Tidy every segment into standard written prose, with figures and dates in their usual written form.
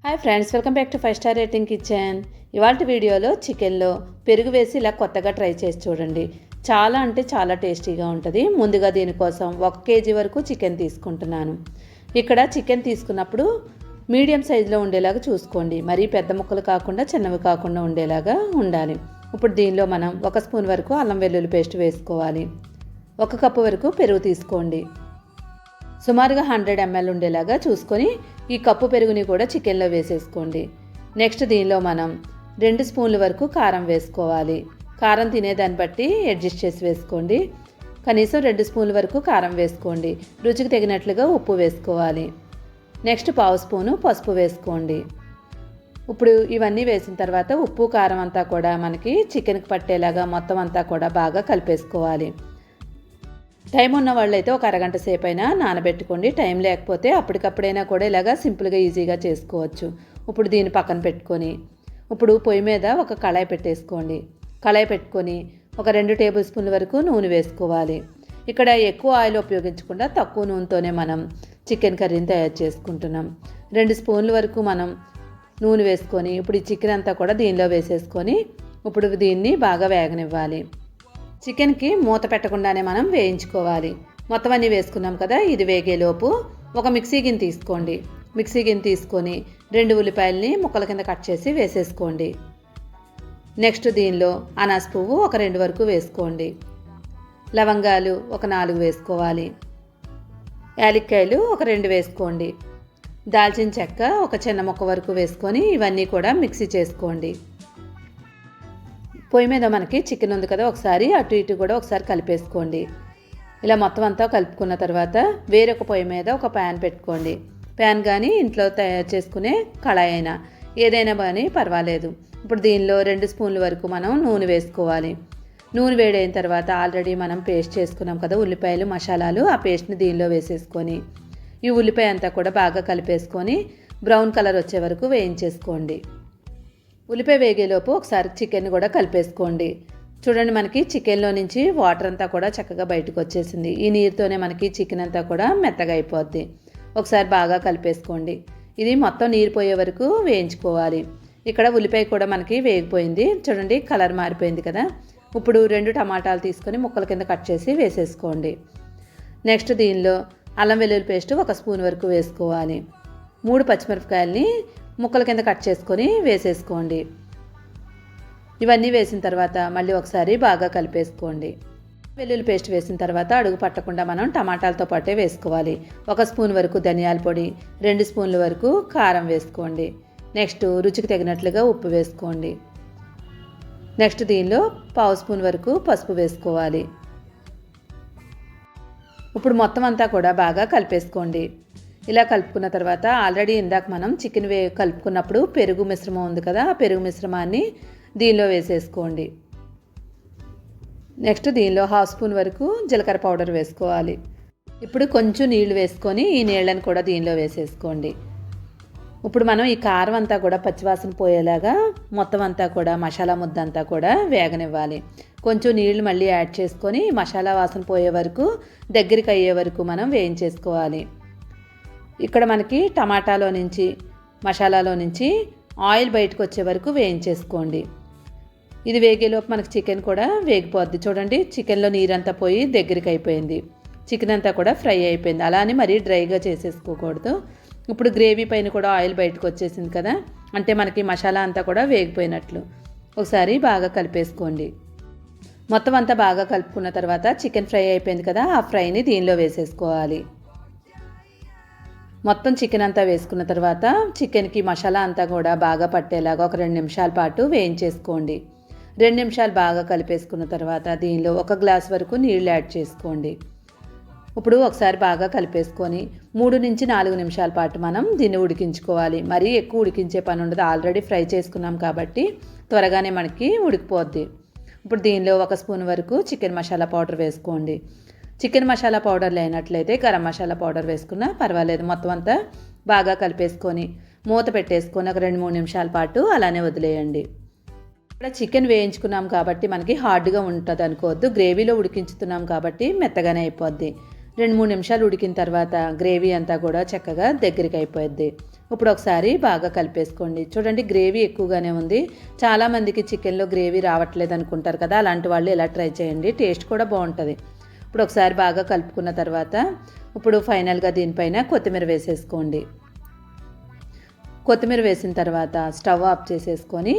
Hi friends, welcome back to 5 star rating kitchen. ఇవాళ వీడియోలో చికెన్లో పెరుగు వేసి ఇలా కొత్తగా ట్రై చేసి చూడండి. చాలా అంటే చాలా టేస్టీగా ఉంటుంది. ముందుగా దీనికోసం 1 కేజీ వరకు చికెన్ తీసుకుంటున్నాను. ఇక్కడ చికెన్ తీసుకున్నప్పుడు మీడియం సైజులో ఉండేలాగా చూసుకోండి. మరీ పెద్ద ముక్కలు కాకుండా చిన్నవి కాకుండా ఉండేలాగా ఉండాలి. ఇప్పుడు దీనిలో మనం 1 స్పూన్ వరకు అల్లం వెల్లుల్లి పేస్ట్ వేసుకోవాలి. 1 కప్పు వరకు పెరుగు తీసుకోండి. సుమారుగా 100 ml ఉండేలాగా చూసుకొని ఈ కప్పు పెరుగుని కూడా చికెన్లో వేసేసుకోండి. నెక్స్ట్ దీనిలో మనం 2 స్పూన్ల వరకు కారం వేసుకోవాలి. కారం తినేదాన్ని బట్టి అడ్జస్ట్ చేసి వేసుకోండి. కనీసం 2 స్పూన్ల వరకు కారం వేసుకోండి. రుచికి తగినట్లుగా ఉప్పు వేసుకోవాలి. నెక్స్ట్ 1/2 స్పూను పసుపు వేసుకోండి. ఇప్పుడు ఇవన్నీ వేసిన తర్వాత ఉప్పు కారం అంతా కూడా మనకి చికెన్కి పట్టేలాగా మొత్తం అంతా కూడా బాగా కలిపేసుకోవాలి. టైం ఉన్న వాళ్ళైతే ఒక అరగంట సేపు అయినా నానబెట్టుకోండి. టైం లేకపోతే అప్పటికప్పుడైనా కూడా ఇలాగా సింపుల్గా ఈజీగా చేసుకోవచ్చు. ఇప్పుడు దీన్ని పక్కన పెట్టుకొని ఇప్పుడు పొయ్యి మీద ఒక కళాయి పెట్టేసుకోండి. కళాయి పెట్టుకొని ఒక 2 టేబుల్ స్పూన్ల వరకు నూనె వేసుకోవాలి. ఇక్కడ ఎక్కువ ఆయిల్ ఉపయోగించకుండా తక్కువ నూనెతోనే మనం చికెన్ కర్రీని తయారు చేసుకుంటున్నాం. 2 స్పూన్ల వరకు మనం నూనె వేసుకొని ఇప్పుడు ఈ చికెన్ అంతా కూడా దీనిలో వేసేసుకొని ఇప్పుడు దీన్ని బాగా వేగనివ్వాలి. చికెన్కి మూత పెట్టకుండానే మనం వేయించుకోవాలి. మొత్తం అన్నీ వేసుకున్నాం కదా. ఇది వేగేలోపు ఒక మిక్సీ గిన్నె తీసుకోండి. మిక్సీ గిన్నె తీసుకొని 2 ఉల్లిపాయలని ముక్కల కింద కట్ చేసి వేసేసుకోండి. నెక్స్ట్ దీనిలో అనాస పువ్వు ఒక 2 వరకు వేసుకోండి. లవంగాలు ఒక 4 వేసుకోవాలి. యాలక్కాయలు ఒక 2 వేసుకోండి. దాల్చిన చెక్క ఒక చిన్న ముక్క వరకు వేసుకొని ఇవన్నీ కూడా మిక్సీ చేసుకోండి. పొయ్యి మీద మనకి చికెన్ ఉంది కదా, ఒకసారి అటు ఇటు కూడా ఒకసారి కలిపేసుకోండి. ఇలా మొత్తం అంతా కలుపుకున్న తర్వాత వేరొక పొయ్యి మీద ఒక ప్యాన్ పెట్టుకోండి. ప్యాన్ కానీ ఇంట్లో తయారు చేసుకునే కళాయి అయినా ఏదైనా కానీ పర్వాలేదు. ఇప్పుడు దీనిలో 2 స్పూన్ల వరకు మనం నూనె వేసుకోవాలి. నూనె వేడైన తర్వాత ఆల్రెడీ మనం పేస్ట్ చేసుకున్నాం కదా ఉల్లిపాయలు మసాలాలు, ఆ పేస్ట్ని దీనిలో వేసేసుకొని ఈ ఉల్లిపాయ అంతా కూడా బాగా కలిపేసుకొని బ్రౌన్ కలర్ వచ్చే వరకు వేయించేసుకోండి. ఉల్లిపాయ వేగేలోపు ఒకసారి చికెన్ కూడా కలిపేసుకోండి. చూడండి, మనకి చికెన్లో నుంచి వాటర్ అంతా కూడా చక్కగా బయటకు వచ్చేసింది. ఈ నీరుతోనే మనకి చికెన్ అంతా కూడా మెత్తగా అయిపోద్ది. ఒకసారి బాగా కలిపేసుకోండి. ఇది మొత్తం నీరు పోయే వరకు వేయించుకోవాలి. ఇక్కడ ఉల్లిపాయ కూడా మనకి వేగిపోయింది. చూడండి, కలర్ మారిపోయింది కదా. ఇప్పుడు 2 టమాటాలు తీసుకొని ముక్కల కింద కట్ చేసి వేసేసుకోండి. నెక్స్ట్ దీనిలో అల్లం వెల్లుల్లి పేస్ట్ 1 స్పూన్ వరకు వేసుకోవాలి. 3 పచ్చిమిరపకాయలని ముక్కల కింద కట్ చేసుకొని వేసేసుకోండి. ఇవన్నీ వేసిన తర్వాత మళ్ళీ ఒకసారి బాగా కలిపేసుకోండి. వెల్లుల్లి పేస్ట్ వేసిన తర్వాత అడుగు పట్టకుండా మనం టమాటాలతో పాటే వేసుకోవాలి. 1 స్పూన్ వరకు ధనియాల పొడి, 2 స్పూన్ల వరకు కారం వేసుకోండి. నెక్స్ట్ రుచికి తగినట్లుగా ఉప్పు వేసుకోండి. నెక్స్ట్ దీనిలో 1/2 స్పూన్ వరకు పసుపు వేసుకోవాలి. ఇప్పుడు మొత్తం అంతా కూడా బాగా కలిపేసుకోండి. ఇలా కలుపుకున్న తర్వాత ఆల్రెడీ ఇందాక మనం చికెన్ కలుపుకున్నప్పుడు పెరుగు మిశ్రమం ఉంది కదా, ఆ పెరుగు మిశ్రమాన్ని దీనిలో వేసేసుకోండి. నెక్స్ట్ దీనిలో 1/2 స్పూన్ వరకు జీలకర్ర పౌడర్ వేసుకోవాలి. ఇప్పుడు కొంచెం నీళ్లు వేసుకొని ఈ నీళ్ళని కూడా దీనిలో వేసేసుకోండి. ఇప్పుడు మనం ఈ కారం అంతా కూడా పచ్చివాసన పోయేలాగా మొత్తం అంతా కూడా మసాలా ముద్ద అంతా కూడా వేగనివ్వాలి. కొంచెం నీళ్లు మళ్ళీ యాడ్ చేసుకొని మసాలా వాసన పోయే వరకు దగ్గరికి అయ్యే వరకు మనం వేయించేసుకోవాలి. ఇక్కడ మనకి టమాటాలో నుంచి మసాలాలో నుంచి ఆయిల్ బయటకు వచ్చే వరకు వేయించేసుకోండి. ఇది వేగేలోపు మనకి చికెన్ కూడా వేగిపోద్ది. చూడండి, చికెన్లో నీరంతా పోయి దగ్గరికి అయిపోయింది. చికెన్ అంతా కూడా ఫ్రై అయిపోయింది. అలా అని మరీ డ్రైగా చేసేసుకోకూడదు. ఇప్పుడు గ్రేవీ పైన కూడా ఆయిల్ బయటకు వచ్చేసింది కదా, అంటే మనకి మసాలా అంతా కూడా వేగిపోయినట్లు. ఒకసారి బాగా కలిపేసుకోండి. మొత్తం అంతా బాగా కలుపుకున్న తర్వాత చికెన్ ఫ్రై అయిపోయింది కదా, ఆ ఫ్రైని దీనిలో వేసేసుకోవాలి. మొత్తం చికెన్ అంతా వేసుకున్న తర్వాత చికెన్కి మసాలా అంతా కూడా బాగా పట్టేలాగా ఒక 2 నిమిషాల పాటు వేయించేసుకోండి. 2 నిమిషాలు బాగా కలిపేసుకున్న తర్వాత దీనిలో 1 గ్లాస్ వరకు నీళ్ళు యాడ్ చేసుకోండి. ఇప్పుడు ఒకసారి బాగా కలిపేసుకొని 3 నుంచి 4 నిమిషాల పాటు మనం దీన్ని ఉడికించుకోవాలి. మరీ ఎక్కువ ఉడికించే పని ఉండదు. ఆల్రెడీ ఫ్రై చేసుకున్నాం కాబట్టి త్వరగానే మనకి ఉడికిపోద్ది. ఇప్పుడు దీనిలో 1 స్పూన్ వరకు చికెన్ మసాలా పౌడర్ వేసుకోండి. చికెన్ మసాలా పౌడర్ లేనట్లయితే గరం మసాలా పౌడర్ వేసుకున్నా పర్వాలేదు. మొత్తం అంతా బాగా కలిపేసుకొని మూత పెట్టేసుకొని ఒక 2-3 నిమిషాల పాటు అలానే వదిలేయండి. ఇక్కడ చికెన్ వేయించుకున్నాం కాబట్టి మనకి హార్డ్గా ఉంటుంది అనుకోవద్దు. గ్రేవీలో ఉడికించుతున్నాం కాబట్టి మెత్తగానే అయిపోద్ది. 2-3 నిమిషాలు ఉడికిన తర్వాత గ్రేవీ అంతా కూడా చక్కగా దగ్గరికి అయిపోద్ది. ఇప్పుడు ఒకసారి బాగా కలిపేసుకోండి. చూడండి గ్రేవీ ఎక్కువగానే ఉంది. చాలామందికి చికెన్లో గ్రేవీ రావట్లేదు అనుకుంటారు కదా, అలాంటి వాళ్ళు ఇలా ట్రై చేయండి, టేస్ట్ కూడా బాగుంటుంది. ఇప్పుడు ఒకసారి బాగా కలుపుకున్న తర్వాత ఇప్పుడు ఫైనల్గా దీనిపైన కొత్తిమీర వేసేసుకోండి. కొత్తిమీర వేసిన తర్వాత స్టవ్ ఆఫ్ చేసేసుకొని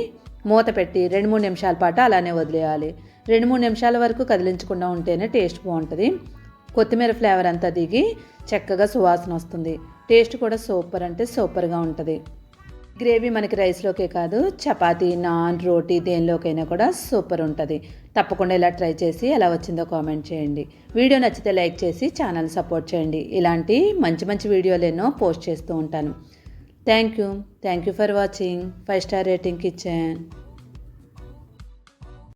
మూత పెట్టి 2-3 నిమిషాల పాటు అలానే వదిలేయాలి. 2-3 నిమిషాల వరకు కదిలించకుండా ఉంటేనే టేస్ట్ బాగుంటుంది. కొత్తిమీర ఫ్లేవర్ అంతా దిగి చక్కగా సువాసన వస్తుంది. టేస్ట్ కూడా సూపర్ అంటే సూపర్గా ఉంటుంది. గ్రేవీ మనకి రైస్లోకే కాదు, చపాతీ, నాన్, రోటీ దేనిలోకైనా కూడా సూపర్ ఉంటుంది. తప్పకుండా ఇలా ట్రై చేసి ఎలా వచ్చిందో కామెంట్ చేయండి. వీడియో నచ్చితే లైక్ చేసి ఛానల్ సపోర్ట్ చేయండి. ఇలాంటి మంచి మంచి వీడియోలు ఎన్నో పోస్ట్ చేస్తూ ఉంటాను. Thank you for watching. 5 star rating kitchen.